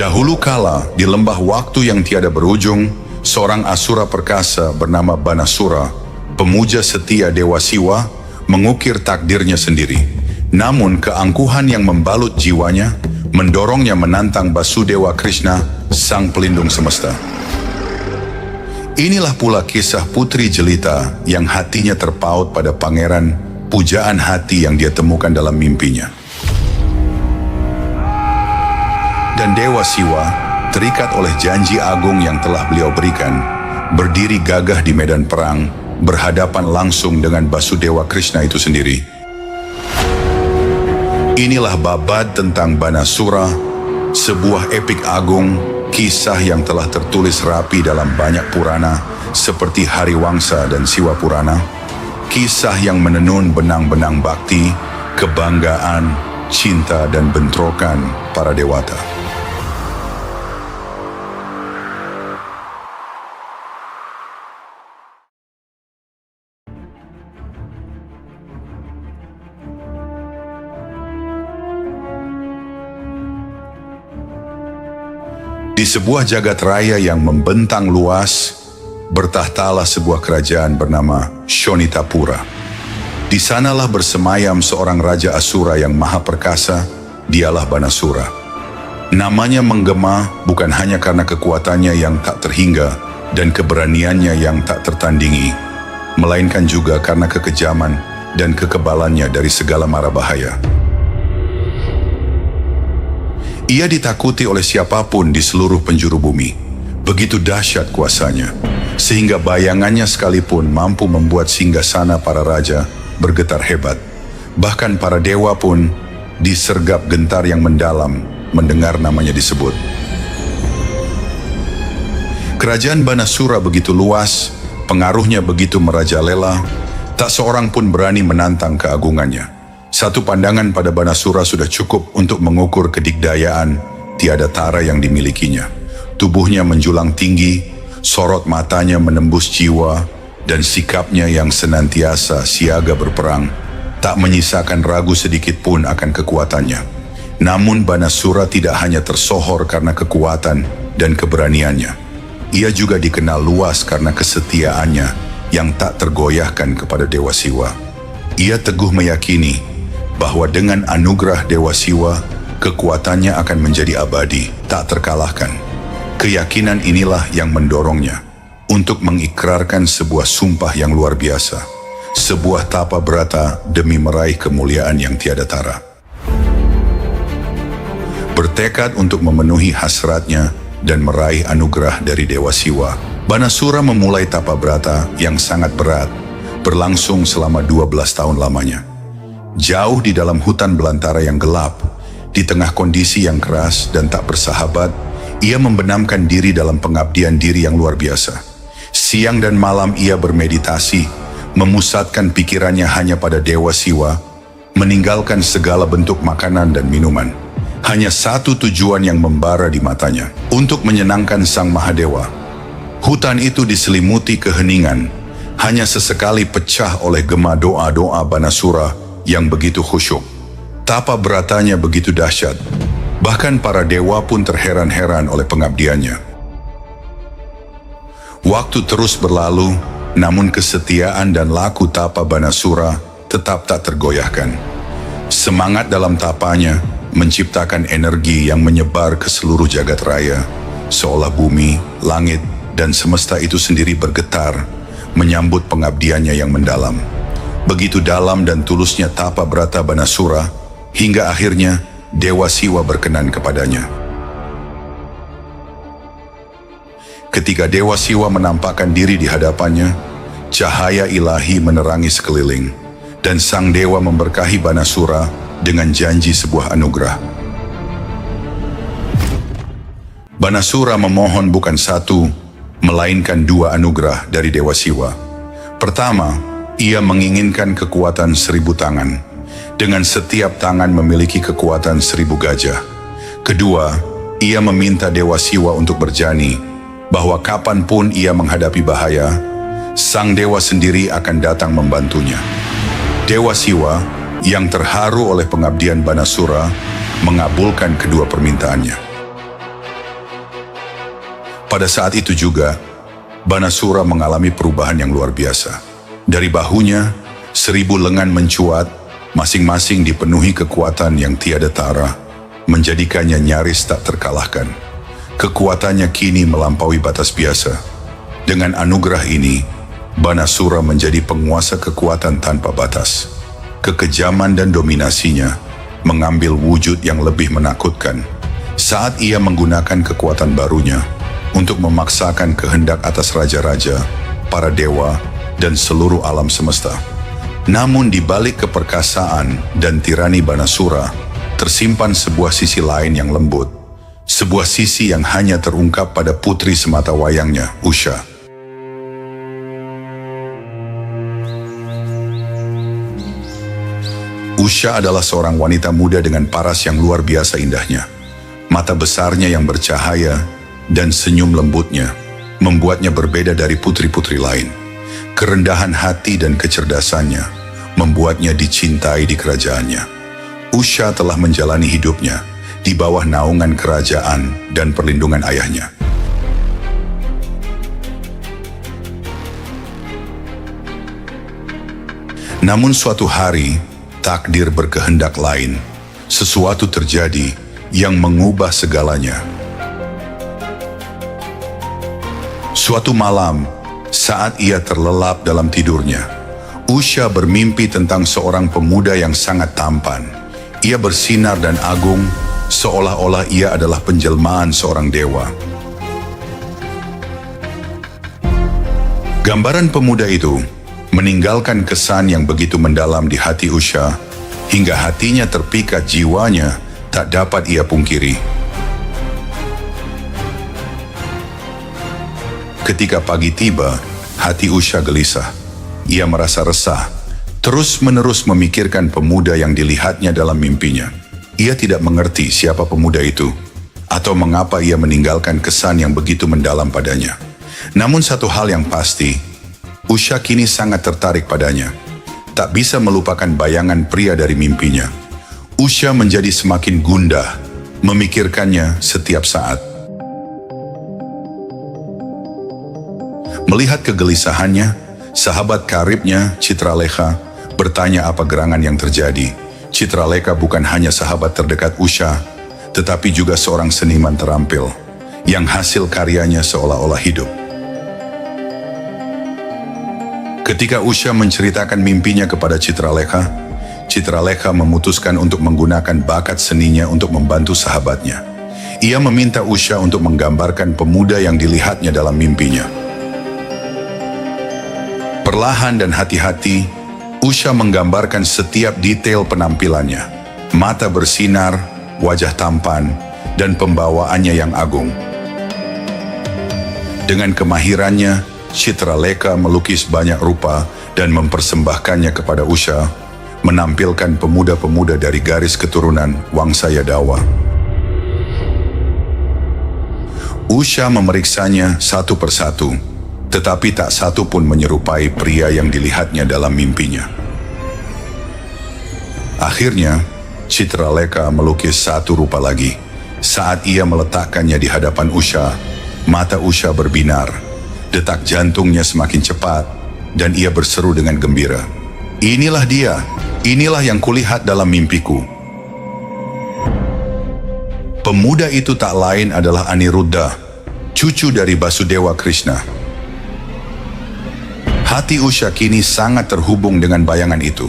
Dahulu kala, di lembah waktu yang tiada berujung, seorang asura perkasa bernama Banasura, pemuja setia Dewa Siwa, mengukir takdirnya sendiri. Namun keangkuhan yang membalut jiwanya, mendorongnya menantang Basudewa Krishna, sang pelindung semesta. Inilah pula kisah putri jelita yang hatinya terpaut pada pangeran, pujaan hati yang dia temukan dalam mimpinya. Dan Dewa Siwa, terikat oleh janji agung yang telah beliau berikan, berdiri gagah di medan perang, berhadapan langsung dengan Basudewa Krishna itu sendiri. Inilah babad tentang Banasura, sebuah epik agung, kisah yang telah tertulis rapi dalam banyak purana seperti Hariwangsa dan Siwa Purana, kisah yang menenun benang-benang bakti, kebanggaan, cinta dan bentrokan para dewata. Di sebuah jagat raya yang membentang luas, bertahtalah sebuah kerajaan bernama Shonitapura. Di sanalah bersemayam seorang raja Asura yang maha perkasa, dialah Banasura. Namanya menggema bukan hanya karena kekuatannya yang tak terhingga dan keberaniannya yang tak tertandingi, melainkan juga karena kekejaman dan kekebalannya dari segala mara bahaya. Ia ditakuti oleh siapapun di seluruh penjuru bumi. Begitu dahsyat kuasanya, sehingga bayangannya sekalipun mampu membuat singgasana para raja bergetar hebat. Bahkan para dewa pun disergap gentar yang mendalam mendengar namanya disebut. Kerajaan Banasura begitu luas, pengaruhnya begitu merajalela, tak seorang pun berani menantang keagungannya. Satu pandangan pada Banasura sudah cukup untuk mengukur kedigdayaan tiada tara yang dimilikinya. Tubuhnya menjulang tinggi, sorot matanya menembus jiwa, dan sikapnya yang senantiasa siaga berperang, tak menyisakan ragu sedikit pun akan kekuatannya. Namun Banasura tidak hanya tersohor karena kekuatan dan keberaniannya. Ia juga dikenal luas karena kesetiaannya yang tak tergoyahkan kepada Dewa Siwa. Ia teguh meyakini bahwa dengan anugerah Dewa Siwa, kekuatannya akan menjadi abadi, tak terkalahkan. Keyakinan inilah yang mendorongnya untuk mengikrarkan sebuah sumpah yang luar biasa, sebuah tapa brata demi meraih kemuliaan yang tiada tara. Bertekad untuk memenuhi hasratnya dan meraih anugerah dari Dewa Siwa, Banasura memulai tapa brata yang sangat berat, berlangsung selama 12 tahun lamanya. Jauh di dalam hutan belantara yang gelap, di tengah kondisi yang keras dan tak bersahabat, ia membenamkan diri dalam pengabdian diri yang luar biasa. Siang dan malam ia bermeditasi, memusatkan pikirannya hanya pada Dewa Siwa, meninggalkan segala bentuk makanan dan minuman. Hanya satu tujuan yang membara di matanya, untuk menyenangkan Sang Mahadewa. Hutan itu diselimuti keheningan, hanya sesekali pecah oleh gema doa-doa Banasura yang begitu khusyuk. Tapa beratanya begitu dahsyat, bahkan para dewa pun terheran-heran oleh pengabdiannya. Waktu terus berlalu, namun kesetiaan dan laku tapa Banasura tetap tak tergoyahkan. Semangat dalam tapanya menciptakan energi yang menyebar ke seluruh jagat raya, seolah bumi, langit, dan semesta itu sendiri bergetar menyambut pengabdiannya yang mendalam. Begitu dalam dan tulusnya tapa brata Banasura, hingga akhirnya Dewa Siwa berkenan kepadanya. Ketika Dewa Siwa menampakkan diri di hadapannya, cahaya ilahi menerangi sekeliling, dan sang dewa memberkahi Banasura dengan janji sebuah anugerah. Banasura memohon bukan satu, melainkan dua anugerah dari Dewa Siwa. Pertama, ia menginginkan kekuatan 1000 tangan, dengan setiap tangan memiliki kekuatan 1000 gajah. Kedua, ia meminta Dewa Siwa untuk berjanji bahwa kapanpun ia menghadapi bahaya, sang dewa sendiri akan datang membantunya. Dewa Siwa yang terharu oleh pengabdian Banasura mengabulkan kedua permintaannya. Pada saat itu juga, Banasura mengalami perubahan yang luar biasa. Dari bahunya, 1000 lengan mencuat, masing-masing dipenuhi kekuatan yang tiada tara, menjadikannya nyaris tak terkalahkan. Kekuatannya kini melampaui batas biasa. Dengan anugerah ini, Banasura menjadi penguasa kekuatan tanpa batas. Kekejaman dan dominasinya mengambil wujud yang lebih menakutkan saat ia menggunakan kekuatan barunya untuk memaksakan kehendak atas raja-raja, para dewa, dan seluruh alam semesta. Namun di balik keperkasaan dan tirani Banasura, tersimpan sebuah sisi lain yang lembut, sebuah sisi yang hanya terungkap pada putri semata wayangnya, Usha. Usha adalah seorang wanita muda dengan paras yang luar biasa indahnya. Mata besarnya yang bercahaya dan senyum lembutnya membuatnya berbeda dari putri-putri lain. Kerendahan hati dan kecerdasannya membuatnya dicintai di kerajaannya. Usha telah menjalani hidupnya di bawah naungan kerajaan dan perlindungan ayahnya. Namun suatu hari, takdir berkehendak lain. Sesuatu terjadi yang mengubah segalanya. Suatu malam, saat ia terlelap dalam tidurnya, Usha bermimpi tentang seorang pemuda yang sangat tampan. Ia bersinar dan agung, seolah-olah ia adalah penjelmaan seorang dewa. Gambaran pemuda itu meninggalkan kesan yang begitu mendalam di hati Usha, hingga hatinya terpikat, jiwanya tak dapat ia pungkiri. Ketika pagi tiba, hati Usha gelisah. Ia merasa resah, terus-menerus memikirkan pemuda yang dilihatnya dalam mimpinya. Ia tidak mengerti siapa pemuda itu, atau mengapa ia meninggalkan kesan yang begitu mendalam padanya. Namun satu hal yang pasti, Usha kini sangat tertarik padanya. Tak bisa melupakan bayangan pria dari mimpinya. Usha menjadi semakin gundah, memikirkannya setiap saat. Melihat kegelisahannya, sahabat karibnya, Citralekha, bertanya apa gerangan yang terjadi. Citralekha bukan hanya sahabat terdekat Usha, tetapi juga seorang seniman terampil, yang hasil karyanya seolah-olah hidup. Ketika Usha menceritakan mimpinya kepada Citralekha, Citralekha memutuskan untuk menggunakan bakat seninya untuk membantu sahabatnya. Ia meminta Usha untuk menggambarkan pemuda yang dilihatnya dalam mimpinya. Perlahan dan hati-hati, Usha menggambarkan setiap detail penampilannya. Mata bersinar, wajah tampan, dan pembawaannya yang agung. Dengan kemahirannya, Citralekha melukis banyak rupa dan mempersembahkannya kepada Usha, menampilkan pemuda-pemuda dari garis keturunan Wangsa Yadawa. Usha memeriksanya satu persatu, tetapi tak satu pun menyerupai pria yang dilihatnya dalam mimpinya. Akhirnya, Citralekha melukis satu rupa lagi. Saat ia meletakkannya di hadapan Usha, mata Usha berbinar. Detak jantungnya semakin cepat, dan ia berseru dengan gembira. Inilah dia, inilah yang kulihat dalam mimpiku. Pemuda itu tak lain adalah Aniruddha, cucu dari Basudewa Krishna. Hati Usha kini sangat terhubung dengan bayangan itu.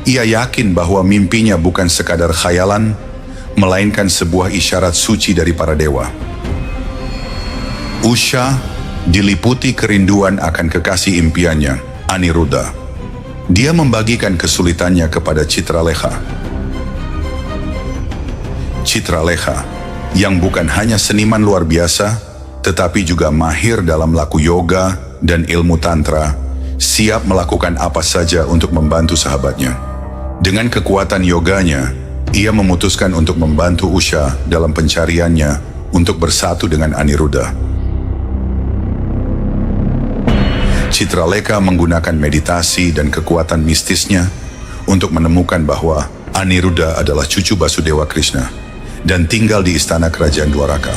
Ia yakin bahwa mimpinya bukan sekadar khayalan, melainkan sebuah isyarat suci dari para dewa. Usha diliputi kerinduan akan kekasih impiannya, Aniruddha. Dia membagikan kesulitannya kepada Citralekha. Citralekha, yang bukan hanya seniman luar biasa, tetapi juga mahir dalam laku yoga dan ilmu tantra, siap melakukan apa saja untuk membantu sahabatnya. Dengan kekuatan yoganya, ia memutuskan untuk membantu Usha dalam pencariannya untuk bersatu dengan Aniruddha. Citralekha menggunakan meditasi dan kekuatan mistisnya untuk menemukan bahwa Aniruddha adalah cucu Basudewa Krishna dan tinggal di istana kerajaan Dwaraka.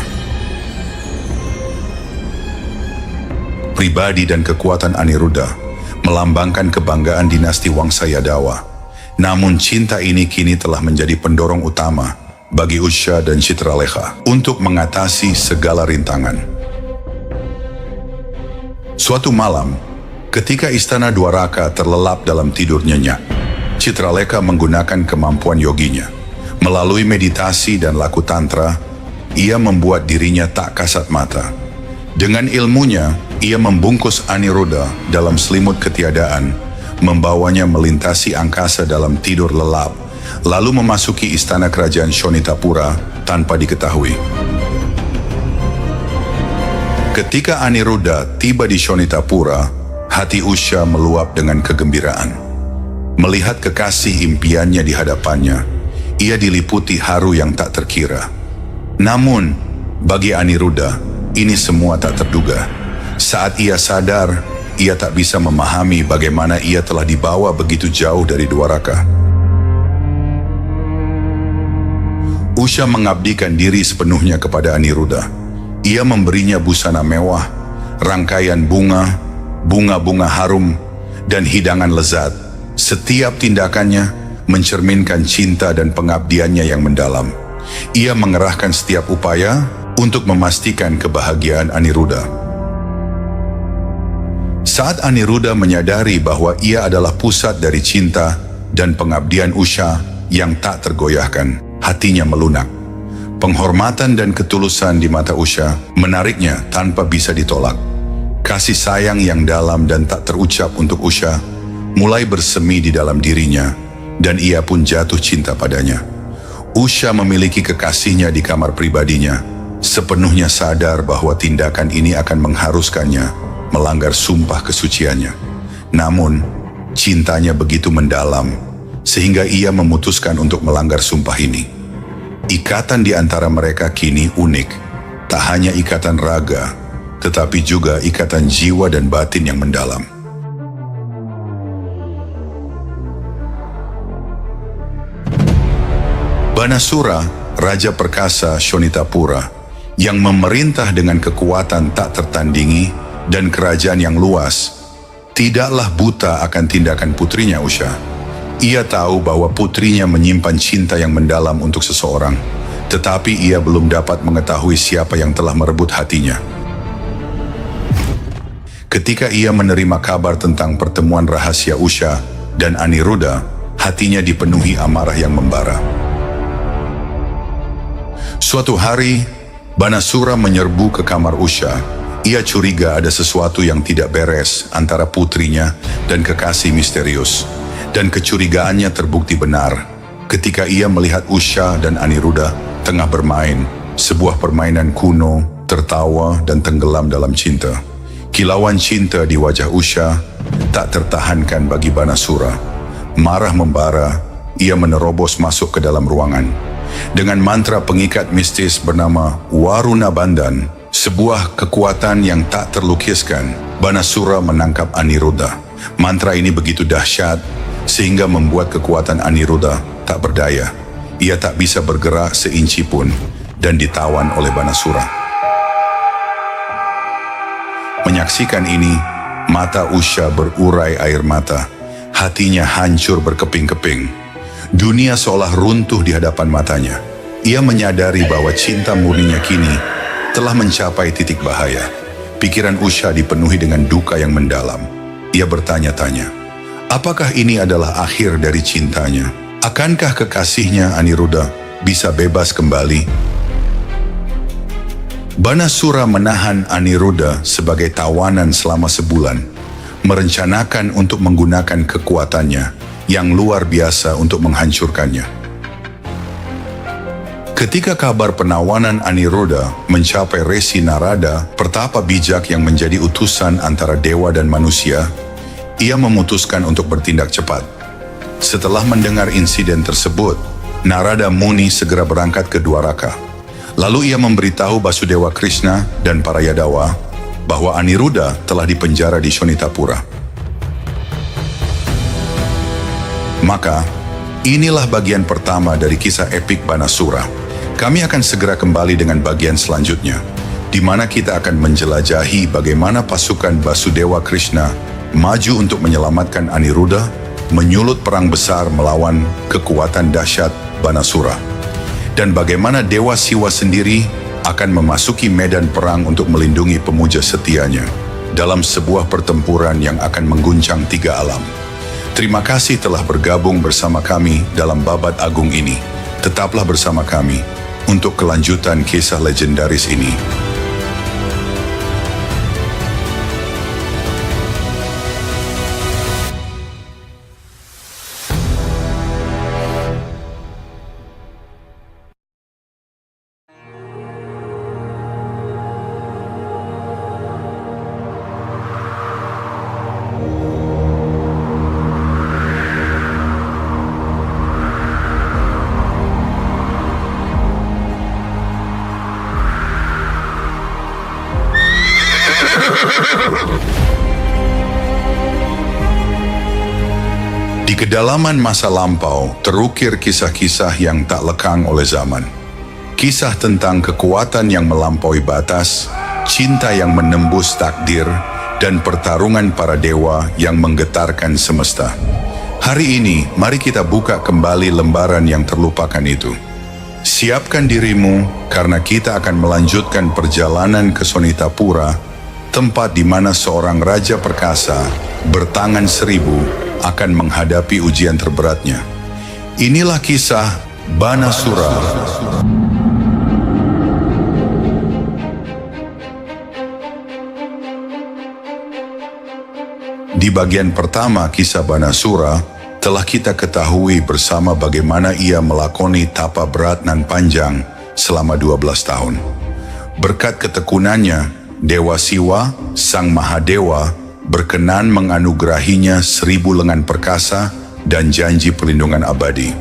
Pribadi dan kekuatan Aniruddha melambangkan kebanggaan dinasti Wangsa Yadawa. Namun cinta ini kini telah menjadi pendorong utama bagi Usha dan Citralekha untuk mengatasi segala rintangan. Suatu malam, ketika istana Dwaraka terlelap dalam tidur nyenyak, Citralekha menggunakan kemampuan yoginya. Melalui meditasi dan laku tantra, ia membuat dirinya tak kasat mata. Dengan ilmunya, ia membungkus Aniruddha dalam selimut ketiadaan, membawanya melintasi angkasa dalam tidur lelap, lalu memasuki istana kerajaan Shonitapura tanpa diketahui. Ketika Aniruddha tiba di Shonitapura, hati Usha meluap dengan kegembiraan. Melihat kekasih impiannya di hadapannya, ia diliputi haru yang tak terkira. Namun, bagi Aniruddha, ini semua tak terduga. Saat ia sadar, ia tak bisa memahami bagaimana ia telah dibawa begitu jauh dari Dwaraka. Usha mengabdikan diri sepenuhnya kepada Aniruddha. Ia memberinya busana mewah, rangkaian bunga-bunga harum, dan hidangan lezat. Setiap tindakannya mencerminkan cinta dan pengabdiannya yang mendalam. Ia mengerahkan setiap upaya untuk memastikan kebahagiaan Aniruddha. Saat Aniruddha menyadari bahwa ia adalah pusat dari cinta dan pengabdian Usha yang tak tergoyahkan, hatinya melunak. Penghormatan dan ketulusan di mata Usha menariknya tanpa bisa ditolak. Kasih sayang yang dalam dan tak terucap untuk Usha mulai bersemi di dalam dirinya, dan ia pun jatuh cinta padanya. Usha memiliki kekasihnya di kamar pribadinya, sepenuhnya sadar bahwa tindakan ini akan mengharuskannya melanggar sumpah kesuciannya. Namun, cintanya begitu mendalam, sehingga ia memutuskan untuk melanggar sumpah ini. Ikatan di antara mereka kini unik, tak hanya ikatan raga, tetapi juga ikatan jiwa dan batin yang mendalam. Banasura, Raja Perkasa Shonitapura, yang memerintah dengan kekuatan tak tertandingi dan kerajaan yang luas, tidaklah buta akan tindakan putrinya Usha. Ia tahu bahwa putrinya menyimpan cinta yang mendalam untuk seseorang, tetapi ia belum dapat mengetahui siapa yang telah merebut hatinya. Ketika ia menerima kabar tentang pertemuan rahasia Usha dan Aniruddha, hatinya dipenuhi amarah yang membara. Suatu hari, Banasura menyerbu ke kamar Usha. Ia curiga ada sesuatu yang tidak beres antara putrinya dan kekasih misterius. Dan kecurigaannya terbukti benar ketika ia melihat Usha dan Aniruddha tengah bermain sebuah permainan kuno, tertawa dan tenggelam dalam cinta. Kilauan cinta di wajah Usha tak tertahankan bagi Banasura. Marah membara, ia menerobos masuk ke dalam ruangan. Dengan mantra pengikat mistis bernama Waruna Bandhan, sebuah kekuatan yang tak terlukiskan, Banasura menangkap Aniruddha. Mantra ini begitu dahsyat sehingga membuat kekuatan Aniruddha tak berdaya. Ia tak bisa bergerak seinci pun dan ditawan oleh Banasura. Menyaksikan ini, mata Usha berurai air mata. Hatinya hancur berkeping-keping. Dunia seolah runtuh di hadapan matanya. Ia menyadari bahwa cinta murninya kini telah mencapai titik bahaya. Pikiran Usha dipenuhi dengan duka yang mendalam. Ia bertanya-tanya, apakah ini adalah akhir dari cintanya? Akankah kekasihnya Aniruddha bisa bebas kembali? Banasura menahan Aniruddha sebagai tawanan selama sebulan, merencanakan untuk menggunakan kekuatannya yang luar biasa untuk menghancurkannya. Ketika kabar penawanan Aniruddha mencapai Resi Narada, pertapa bijak yang menjadi utusan antara dewa dan manusia, ia memutuskan untuk bertindak cepat. Setelah mendengar insiden tersebut, Narada Muni segera berangkat ke Dwaraka. Lalu ia memberitahu Basudewa Krishna dan para Yadawa bahwa Aniruddha telah dipenjara di Shonitapura. Maka, inilah bagian pertama dari kisah epik Banasura. Kami akan segera kembali dengan bagian selanjutnya, di mana kita akan menjelajahi bagaimana pasukan Basudewa Krishna maju untuk menyelamatkan Aniruddha, menyulut perang besar melawan kekuatan dahsyat Banasura, dan bagaimana Dewa Siwa sendiri akan memasuki medan perang untuk melindungi pemuja setianya dalam sebuah pertempuran yang akan mengguncang 3 alam. Terima kasih telah bergabung bersama kami dalam babat agung ini. Tetaplah bersama kami untuk kelanjutan kisah legendaris ini. Di kedalaman masa lampau terukir kisah-kisah yang tak lekang oleh zaman. Kisah tentang kekuatan yang melampaui batas, cinta yang menembus takdir, dan pertarungan para dewa yang menggetarkan semesta. Hari ini, mari kita buka kembali lembaran yang terlupakan itu. Siapkan dirimu, karena kita akan melanjutkan perjalanan ke Shonitapura, tempat di mana seorang raja perkasa bertangan 1000 akan menghadapi ujian terberatnya. Inilah kisah Banasura. Di bagian pertama kisah Banasura, telah kita ketahui bersama bagaimana ia melakoni tapa berat nan panjang selama 12 tahun. Berkat ketekunannya, Dewa Siwa, Sang Mahadewa, berkenan menganugerahinya 1000 lengan perkasa dan janji perlindungan abadi.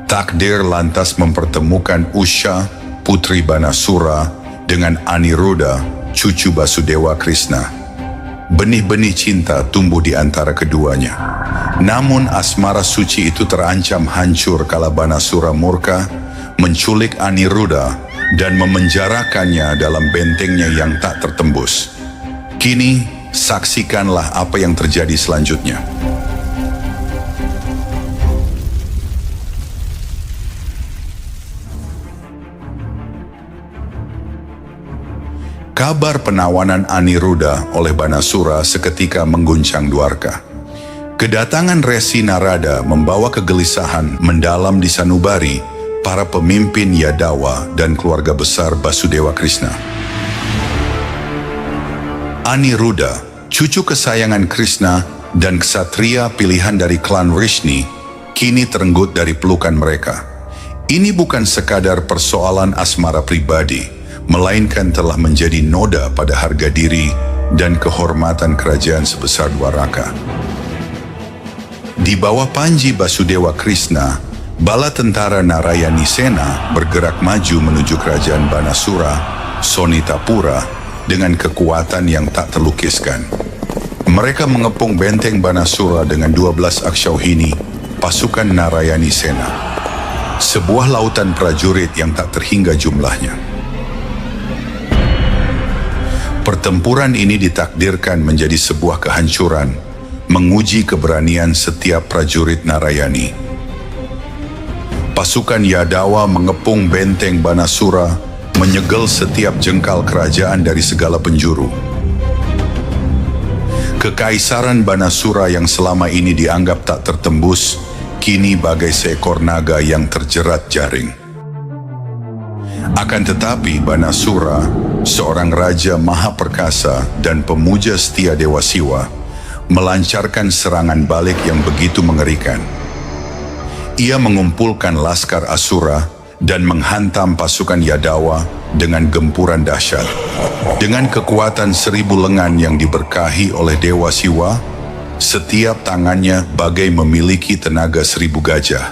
Takdir lantas mempertemukan Usha, putri Banasura, dengan Aniruddha, cucu Basudewa Krishna. Benih-benih cinta tumbuh di antara keduanya. Namun asmara suci itu terancam hancur kala Banasura murka, menculik Aniruddha, dan memenjarakannya dalam bentengnya yang tak tertembus. Kini, saksikanlah apa yang terjadi selanjutnya. Kabar penawanan Aniruddha oleh Banasura seketika mengguncang Dwarka. Kedatangan Resi Narada membawa kegelisahan mendalam di sanubari para pemimpin Yadawa dan keluarga besar Basudewa Krishna. Aniruddha, cucu kesayangan Krishna dan ksatria pilihan dari klan Vrishni, kini terenggut dari pelukan mereka. Ini bukan sekadar persoalan asmara pribadi, melainkan telah menjadi noda pada harga diri dan kehormatan kerajaan sebesar Dwaraka. Di bawah panji Basudewa Krishna, bala tentara Narayani Sena bergerak maju menuju kerajaan Banasura, Shonitapura, dengan kekuatan yang tak terlukiskan. Mereka mengepung benteng Banasura dengan 12 aksyauhini, pasukan Narayani Sena. Sebuah lautan prajurit yang tak terhingga jumlahnya. Pertempuran ini ditakdirkan menjadi sebuah kehancuran, menguji keberanian setiap prajurit Narayani. Pasukan Yadawa mengepung benteng Banasura, menyegel setiap jengkal kerajaan dari segala penjuru. Kekaisaran Banasura yang selama ini dianggap tak tertembus, kini bagai seekor naga yang terjerat jaring. Akan tetapi Banasura, seorang raja maha perkasa dan pemuja setia Dewa Siwa, melancarkan serangan balik yang begitu mengerikan. Ia mengumpulkan laskar Asura dan menghantam pasukan Yadawa dengan gempuran dahsyat. Dengan kekuatan 1000 lengan yang diberkahi oleh Dewa Siwa, setiap tangannya bagai memiliki tenaga 1000 gajah,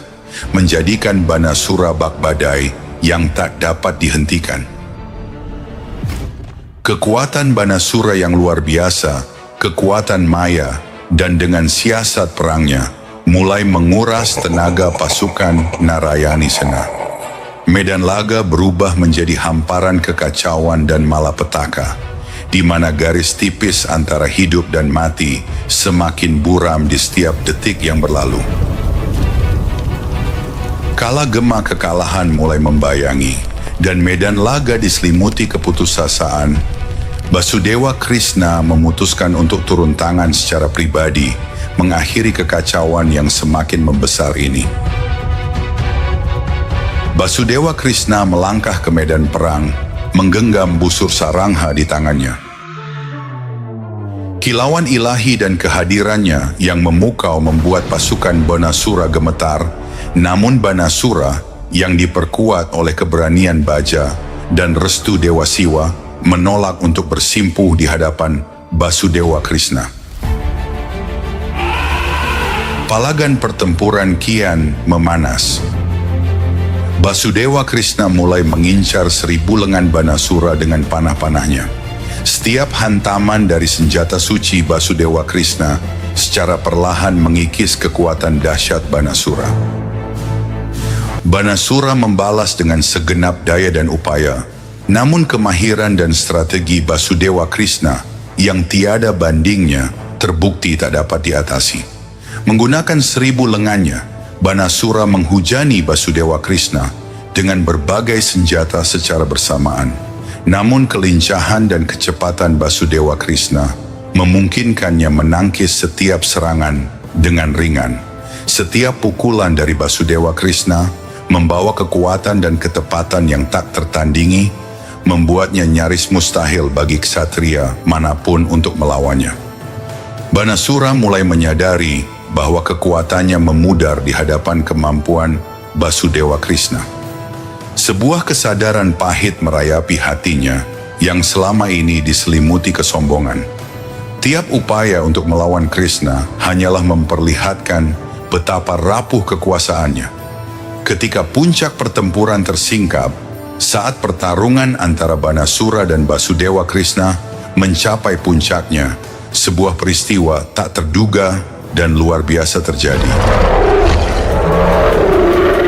menjadikan Banasura bak badai yang tak dapat dihentikan. Kekuatan Banasura yang luar biasa, kekuatan maya, dan dengan siasat perangnya, mulai menguras tenaga pasukan Narayani Sena. Medan laga berubah menjadi hamparan kekacauan dan malapetaka, di mana garis tipis antara hidup dan mati semakin buram di setiap detik yang berlalu. Kala gema kekalahan mulai membayangi, dan medan laga diselimuti keputusasaan, Basudewa Krishna memutuskan untuk turun tangan secara pribadi, mengakhiri kekacauan yang semakin membesar ini. Basudewa Krishna melangkah ke medan perang, menggenggam busur sarangha di tangannya. Kilauan ilahi dan kehadirannya yang memukau membuat pasukan Banasura gemetar, namun Banasura yang diperkuat oleh keberanian baja dan restu Dewa Siwa menolak untuk bersimpuh di hadapan Basudewa Krishna. Palagan pertempuran kian memanas. Basudewa Krishna mulai mengincar 1000 lengan Banasura dengan panah-panahnya. Setiap hantaman dari senjata suci Basudewa Krishna secara perlahan mengikis kekuatan dahsyat Banasura. Banasura membalas dengan segenap daya dan upaya, namun kemahiran dan strategi Basudewa Krishna yang tiada bandingnya terbukti tak dapat diatasi. Menggunakan 1000 lengannya, Banasura menghujani Basudewa Krishna dengan berbagai senjata secara bersamaan. Namun kelincahan dan kecepatan Basudewa Krishna memungkinkannya menangkis setiap serangan dengan ringan. Setiap pukulan dari Basudewa Krishna membawa kekuatan dan ketepatan yang tak tertandingi, membuatnya nyaris mustahil bagi ksatria manapun untuk melawannya. Banasura mulai menyadari bahwa kekuatannya memudar di hadapan kemampuan Basudewa Krishna. Sebuah kesadaran pahit merayapi hatinya yang selama ini diselimuti kesombongan. Tiap upaya untuk melawan Krishna hanyalah memperlihatkan betapa rapuh kekuasaannya. Ketika puncak pertempuran tersingkap, saat pertarungan antara Banasura dan Basudewa Krishna mencapai puncaknya, sebuah peristiwa tak terduga dan luar biasa terjadi.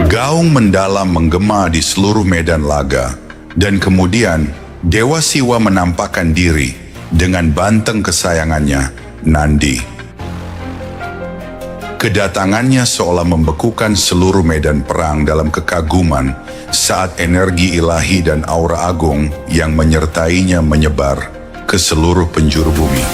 Gaung mendalam menggema di seluruh medan laga, dan kemudian Dewa Siwa menampakkan diri dengan banteng kesayangannya, Nandi. Kedatangannya seolah membekukan seluruh medan perang dalam kekaguman saat energi ilahi dan aura agung yang menyertainya menyebar ke seluruh penjuru bumi.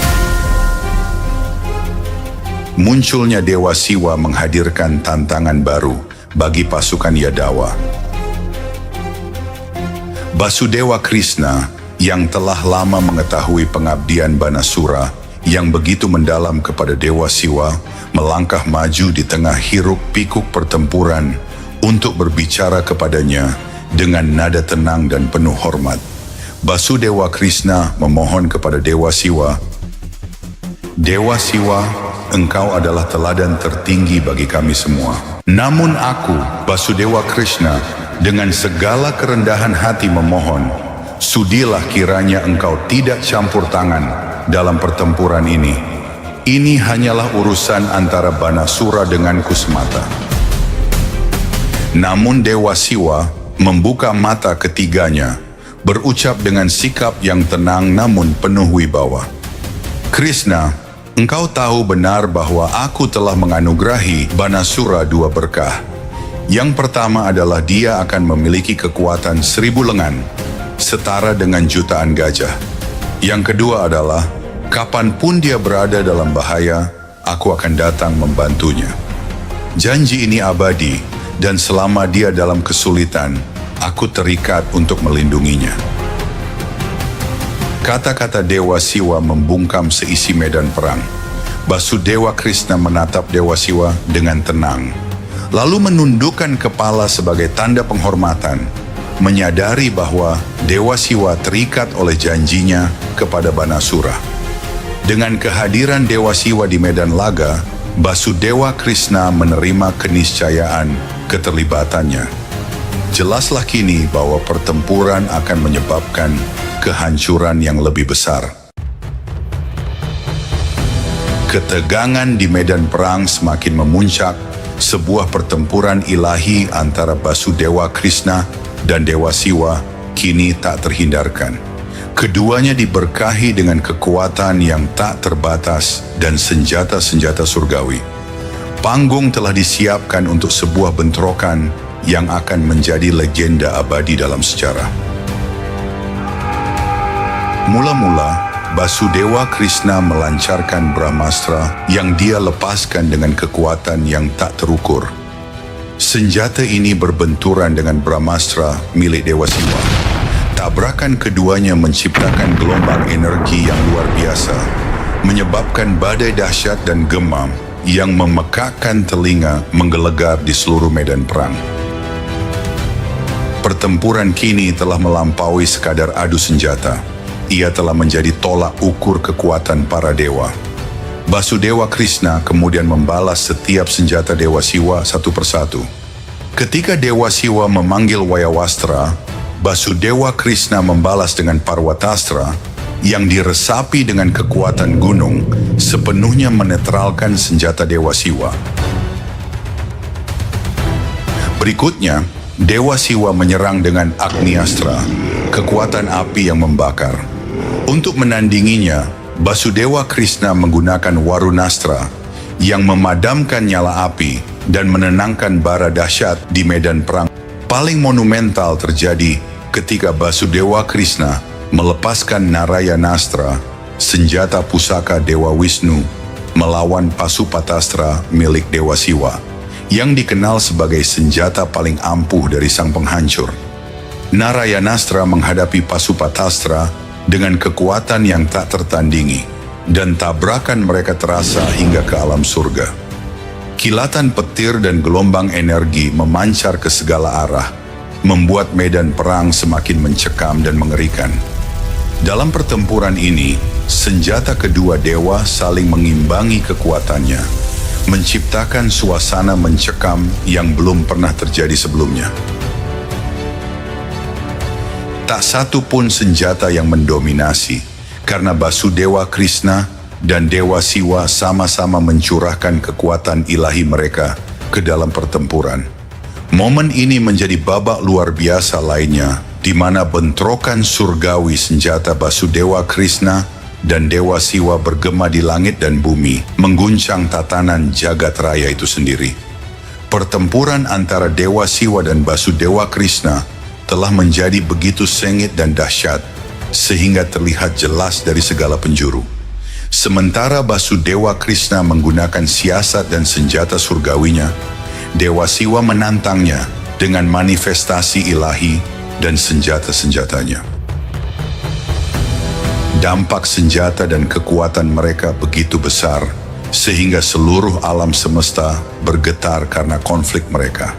Munculnya Dewa Siwa menghadirkan tantangan baru bagi pasukan Yadawa. Basudewa Krishna yang telah lama mengetahui pengabdian Banasura yang begitu mendalam kepada Dewa Siwa melangkah maju di tengah hiruk pikuk pertempuran untuk berbicara kepadanya dengan nada tenang dan penuh hormat. Basudewa Krishna memohon kepada Dewa Siwa, "Dewa Siwa, Engkau adalah teladan tertinggi bagi kami semua. Namun aku, Basudewa Krishna, dengan segala kerendahan hati memohon, sudilah kiranya Engkau tidak campur tangan dalam pertempuran ini. Ini hanyalah urusan antara Banasura denganku semata." Namun Dewa Siwa membuka mata ketiganya, berucap dengan sikap yang tenang namun penuh wibawa, "Krishna, Engkau tahu benar bahwa aku telah menganugerahi Banasura 2 berkah. Yang pertama adalah dia akan memiliki kekuatan 1000 lengan, setara dengan jutaan gajah. Yang kedua adalah, kapanpun dia berada dalam bahaya, aku akan datang membantunya. Janji ini abadi, dan selama dia dalam kesulitan, aku terikat untuk melindunginya." Kata-kata Dewa Siwa membungkam seisi medan perang. Basudewa Krishna menatap Dewa Siwa dengan tenang, lalu menundukkan kepala sebagai tanda penghormatan, menyadari bahwa Dewa Siwa terikat oleh janjinya kepada Banasura. Dengan kehadiran Dewa Siwa di medan laga, Basudewa Krishna menerima keniscayaan keterlibatannya. Jelaslah kini bahwa pertempuran akan menyebabkan kehancuran yang lebih besar. Ketegangan di medan perang semakin memuncak. Sebuah pertempuran ilahi antara Basudewa Krishna dan Dewa Siwa kini tak terhindarkan. Keduanya diberkahi dengan kekuatan yang tak terbatas dan senjata-senjata surgawi. Panggung telah disiapkan untuk sebuah bentrokan yang akan menjadi legenda abadi dalam sejarah. Mula-mula, Basudewa Krishna melancarkan Brahmastra yang dia lepaskan dengan kekuatan yang tak terukur. Senjata ini berbenturan dengan Brahmastra milik Dewa Siwa. Tabrakan keduanya menciptakan gelombang energi yang luar biasa, menyebabkan badai dahsyat dan gemam yang memekakkan telinga menggelegar di seluruh medan perang. Pertempuran kini telah melampaui sekadar adu senjata. Ia telah menjadi tolak ukur kekuatan para dewa. Basudewa Krishna kemudian membalas setiap senjata Dewa Siwa satu persatu. Ketika Dewa Siwa memanggil Wayawastra, Basudewa Krishna membalas dengan Parwatastra yang diresapi dengan kekuatan gunung, sepenuhnya menetralkan senjata Dewa Siwa. Berikutnya, Dewa Siwa menyerang dengan Agniastra, kekuatan api yang membakar. Untuk menandinginya, Basudewa Krishna menggunakan Warunastra yang memadamkan nyala api dan menenangkan bara dahsyat di medan perang. Paling monumental terjadi ketika Basudewa Krishna melepaskan Narayanastra, senjata pusaka Dewa Wisnu, melawan Pasupatastra milik Dewa Siwa, yang dikenal sebagai senjata paling ampuh dari sang penghancur. Narayanastra menghadapi Pasupatastra dengan kekuatan yang tak tertandingi, dan tabrakan mereka terasa hingga ke alam surga. Kilatan petir dan gelombang energi memancar ke segala arah, membuat medan perang semakin mencekam dan mengerikan. Dalam pertempuran ini, senjata kedua dewa saling mengimbangi kekuatannya, menciptakan suasana mencekam yang belum pernah terjadi sebelumnya. Tak satu pun senjata yang mendominasi, karena Basudewa Krishna dan Dewa Siwa sama-sama mencurahkan kekuatan ilahi mereka ke dalam pertempuran. Momen ini menjadi babak luar biasa lainnya, di mana bentrokan surgawi senjata Basudewa Krishna dan Dewa Siwa bergema di langit dan bumi, mengguncang tatanan jagat raya itu sendiri. Pertempuran antara Dewa Siwa dan Basudewa Krishna telah menjadi begitu sengit dan dahsyat, sehingga terlihat jelas dari segala penjuru. Sementara Basudewa Krishna menggunakan siasat dan senjata surgawinya, Dewa Siwa menantangnya dengan manifestasi ilahi dan senjata-senjatanya. Dampak senjata dan kekuatan mereka begitu besar, sehingga seluruh alam semesta bergetar karena konflik mereka.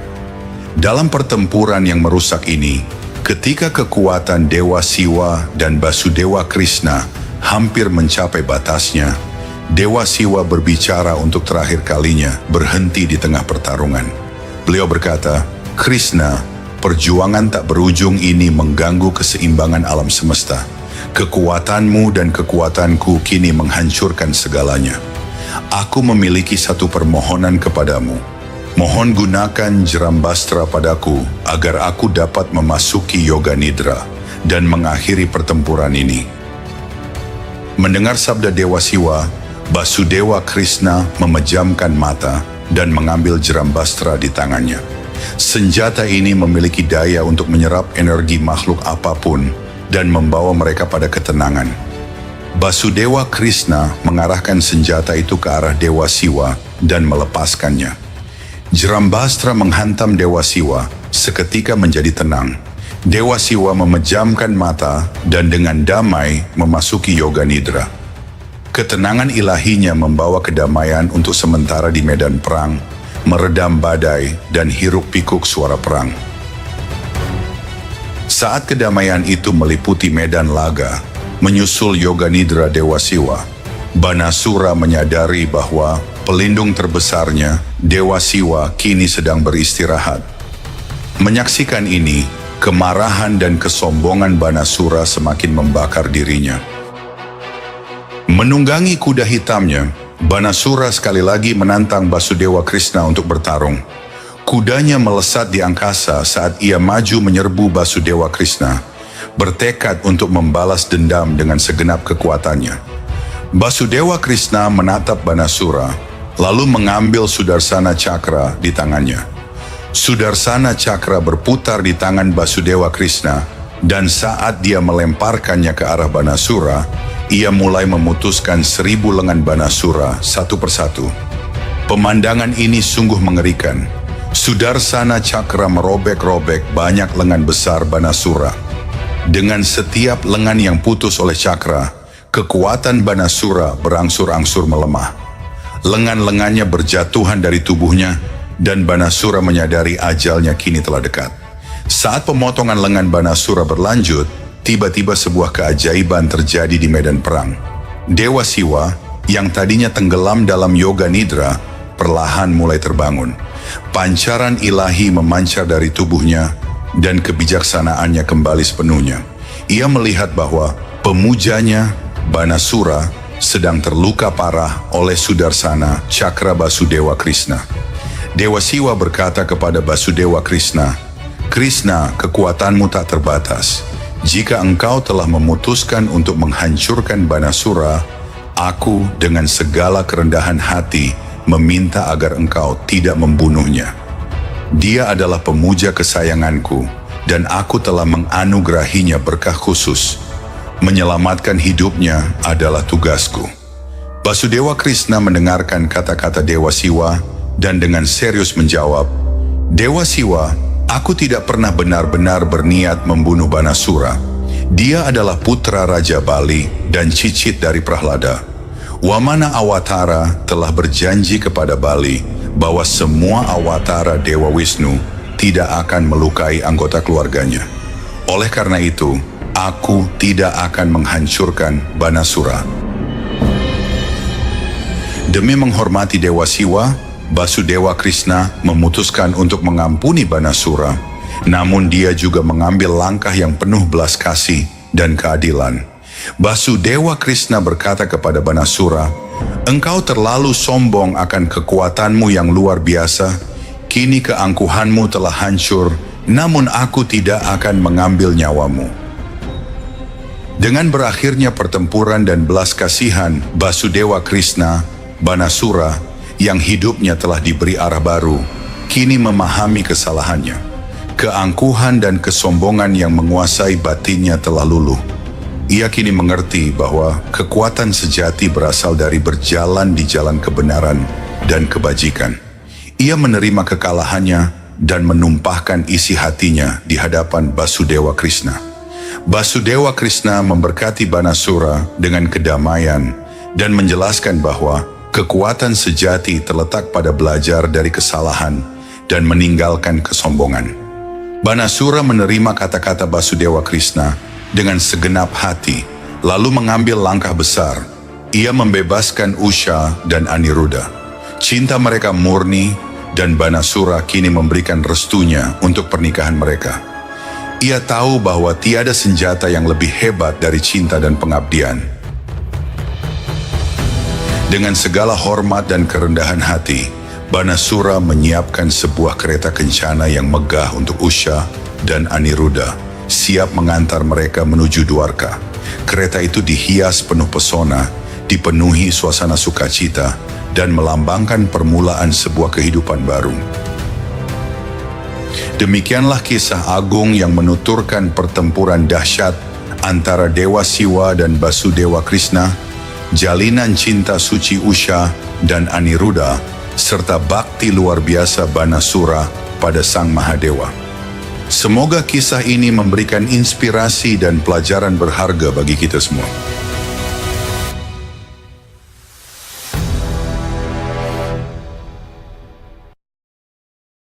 Dalam pertempuran yang merusak ini, ketika kekuatan Dewa Siwa dan Basudewa Krishna hampir mencapai batasnya, Dewa Siwa berbicara untuk terakhir kalinya berhenti di tengah pertarungan. Beliau berkata, "Krishna, perjuangan tak berujung ini mengganggu keseimbangan alam semesta. Kekuatanmu dan kekuatanku kini menghancurkan segalanya. Aku memiliki satu permohonan kepadamu. Mohon gunakan Jerambastra padaku agar aku dapat memasuki Yoga Nidra dan mengakhiri pertempuran ini." Mendengar sabda Dewa Siwa, Basudewa Krishna memejamkan mata dan mengambil Jerambastra di tangannya. Senjata ini memiliki daya untuk menyerap energi makhluk apapun dan membawa mereka pada ketenangan. Basudewa Krishna mengarahkan senjata itu ke arah Dewa Siwa dan melepaskannya. Jerambastra menghantam Dewa Siwa, seketika menjadi tenang. Dewa Siwa memejamkan mata dan dengan damai memasuki Yoga Nidra. Ketenangan ilahinya membawa kedamaian untuk sementara di medan perang, meredam badai dan hiruk pikuk suara perang. Saat kedamaian itu meliputi medan laga, menyusul Yoga Nidra Dewa Siwa, Banasura menyadari bahwa pelindung terbesarnya, Dewa Siwa, kini sedang beristirahat. Menyaksikan ini, kemarahan dan kesombongan Banasura semakin membakar dirinya. Menunggangi kuda hitamnya, Banasura sekali lagi menantang Basudewa Krishna untuk bertarung. Kudanya melesat di angkasa saat ia maju menyerbu Basudewa Krishna, bertekad untuk membalas dendam dengan segenap kekuatannya. Basudewa Krishna menatap Banasura, lalu mengambil Sudarsana Cakra di tangannya. Sudarsana Cakra berputar di tangan Basudewa Krishna, dan saat dia melemparkannya ke arah Banasura, ia mulai memutuskan 1000 lengan Banasura satu persatu. Pemandangan ini sungguh mengerikan. Sudarsana Cakra merobek-robek banyak lengan besar Banasura. Dengan setiap lengan yang putus oleh Cakra, kekuatan Banasura berangsur-angsur melemah. Lengan-lengannya berjatuhan dari tubuhnya, dan Banasura menyadari ajalnya kini telah dekat. Saat pemotongan lengan Banasura berlanjut, tiba-tiba sebuah keajaiban terjadi di medan perang. Dewa Siwa, yang tadinya tenggelam dalam yoga nidra, perlahan mulai terbangun. Pancaran ilahi memancar dari tubuhnya, dan kebijaksanaannya kembali sepenuhnya. Ia melihat bahwa pemujanya, Banasura, sedang terluka parah oleh Sudarsana Cakra Basudewa Krishna. Dewa Siwa berkata kepada Basudewa Krishna, "Krishna, kekuatanmu tak terbatas. Jika engkau telah memutuskan untuk menghancurkan Banasura, aku dengan segala kerendahan hati meminta agar engkau tidak membunuhnya. Dia adalah pemuja kesayanganku, dan aku telah menganugerahinya berkah khusus. Menyelamatkan hidupnya adalah tugasku." Basudewa Krishna mendengarkan kata-kata Dewa Siwa, dan dengan serius menjawab, "Dewa Siwa, aku tidak pernah benar-benar berniat membunuh Banasura. Dia adalah putra Raja Bali dan cicit dari Prahlada. Wamana Awatara telah berjanji kepada Bali bahwa semua awatara Dewa Wisnu tidak akan melukai anggota keluarganya. Oleh karena itu, aku tidak akan menghancurkan Banasura." Demi menghormati Dewa Siwa, Basudewa Krishna memutuskan untuk mengampuni Banasura, namun dia juga mengambil langkah yang penuh belas kasih dan keadilan. Basudewa Krishna berkata kepada Banasura, "Engkau terlalu sombong akan kekuatanmu yang luar biasa. Kini keangkuhanmu telah hancur, namun aku tidak akan mengambil nyawamu." Dengan berakhirnya pertempuran dan belas kasihan Basudewa Krishna, Banasura yang hidupnya telah diberi arah baru, kini memahami kesalahannya. Keangkuhan dan kesombongan yang menguasai batinnya telah luluh. Ia kini mengerti bahwa kekuatan sejati berasal dari berjalan di jalan kebenaran dan kebajikan. Ia menerima kekalahannya dan menumpahkan isi hatinya di hadapan Basudewa Krishna. Basudewa Krishna memberkati Banasura dengan kedamaian dan menjelaskan bahwa kekuatan sejati terletak pada belajar dari kesalahan dan meninggalkan kesombongan. Banasura menerima kata-kata Basudewa Krishna dengan segenap hati, lalu mengambil langkah besar. Ia membebaskan Usha dan Aniruddha. Cinta mereka murni, dan Banasura kini memberikan restunya untuk pernikahan mereka. Ia tahu bahwa tiada senjata yang lebih hebat dari cinta dan pengabdian. Dengan segala hormat dan kerendahan hati, Banasura menyiapkan sebuah kereta kencana yang megah untuk Usha dan Aniruddha, siap mengantar mereka menuju Dwarka. Kereta itu dihias penuh pesona, dipenuhi suasana sukacita, dan melambangkan permulaan sebuah kehidupan baru. Demikianlah kisah agung yang menuturkan pertempuran dahsyat antara Dewa Siwa dan Basudewa Krishna, jalinan cinta suci Usha dan Aniruddha, serta bakti luar biasa Banasura pada Sang Mahadewa. Semoga kisah ini memberikan inspirasi dan pelajaran berharga bagi kita semua.